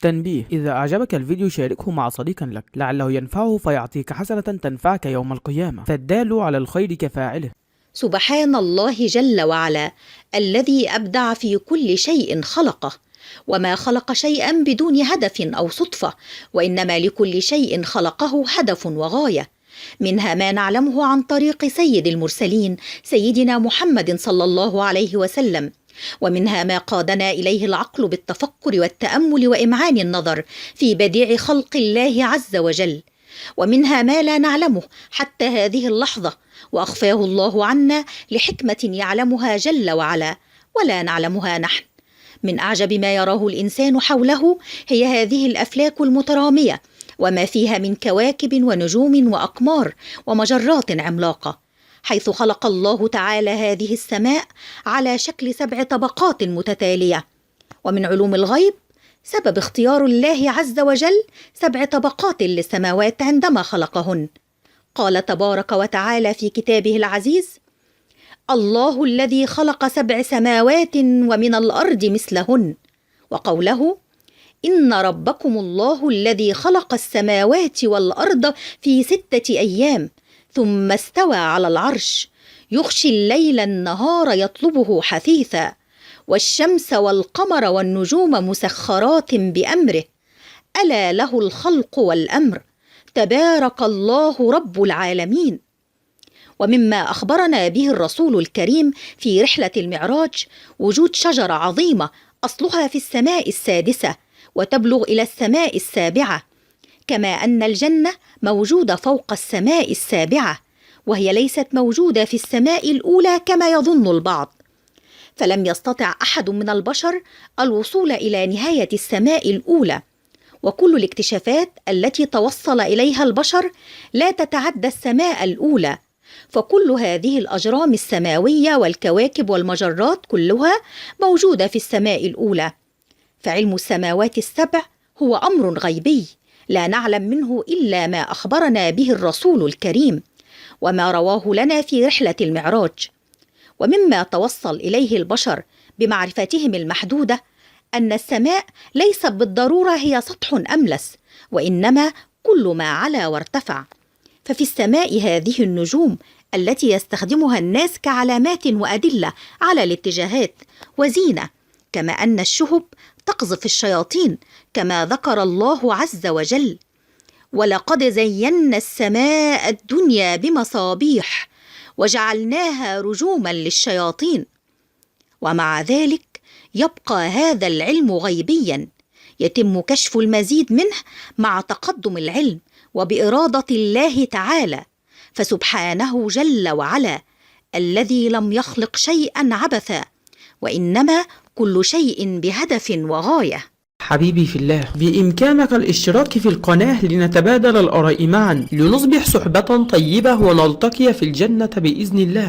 تنبيه: إذا أعجبك الفيديو شاركه مع صديق لك لعله ينفعه فيعطيك حسنة تنفعك يوم القيامة، فالدال على الخير كفاعله. سبحان الله جل وعلا الذي أبدع في كل شيء خلقه، وما خلق شيئا بدون هدف أو صدفة، وإنما لكل شيء خلقه هدف وغاية، منها ما نعلمه عن طريق سيد المرسلين سيدنا محمد صلى الله عليه وسلم، ومنها ما قادنا إليه العقل بالتفكر والتأمل وإمعان النظر في بديع خلق الله عز وجل، ومنها ما لا نعلمه حتى هذه اللحظة وأخفاه الله عنا لحكمة يعلمها جل وعلا ولا نعلمها نحن. من أعجب ما يراه الإنسان حوله هي هذه الأفلاك المترامية وما فيها من كواكب ونجوم وأقمار ومجرات عملاقة، حيث خلق الله تعالى هذه السماء على شكل 7 طبقات متتالية. ومن علوم الغيب سبب اختيار الله عز وجل 7 طبقات للسماوات عندما خلقهن. قال تبارك وتعالى في كتابه العزيز: الله الذي خلق 7 سماوات ومن الأرض مثلهن، وقوله: إن ربكم الله الذي خلق السماوات والأرض في 6 أيام ثم استوى على العرش يغشي الليل النهار يطلبه حثيثا والشمس والقمر والنجوم مسخرات بأمره ألا له الخلق والأمر تبارك الله رب العالمين. ومما أخبرنا به الرسول الكريم في رحلة المعراج وجود شجرة عظيمة أصلها في السماء السادسة وتبلغ إلى السماء السابعة، كما أن الجنة موجودة فوق السماء السابعة وهي ليست موجودة في السماء الأولى كما يظن البعض، فلم يستطع أحد من البشر الوصول إلى نهاية السماء الأولى، وكل الاكتشافات التي توصل إليها البشر لا تتعدى السماء الأولى، فكل هذه الأجرام السماوية والكواكب والمجرات كلها موجودة في السماء الأولى، فعلم السماوات ال7 هو أمر غيبي لا نعلم منه إلا ما أخبرنا به الرسول الكريم وما رواه لنا في رحلة المعراج. ومما توصل إليه البشر بمعرفتهم المحدودة أن السماء ليست بالضرورة هي سطح أملس، وإنما كل ما علا وارتفع، ففي السماء هذه النجوم التي يستخدمها الناس كعلامات وأدلة على الاتجاهات وزينة، كما أن الشهب تقذف الشياطين كما ذكر الله عز وجل: ولقد زينا السماء الدنيا بمصابيح وجعلناها رجوما للشياطين. ومع ذلك يبقى هذا العلم غيبيا يتم كشف المزيد منه مع تقدم العلم وبإرادة الله تعالى، فسبحانه جل وعلا الذي لم يخلق شيئا عبثا، وإنما كل شيء بهدف وغاية. حبيبي في الله، بإمكانك الاشتراك في القناة لنتبادل الآراء معا لنصبح صحبة طيبة ونلتقي في الجنة بإذن الله.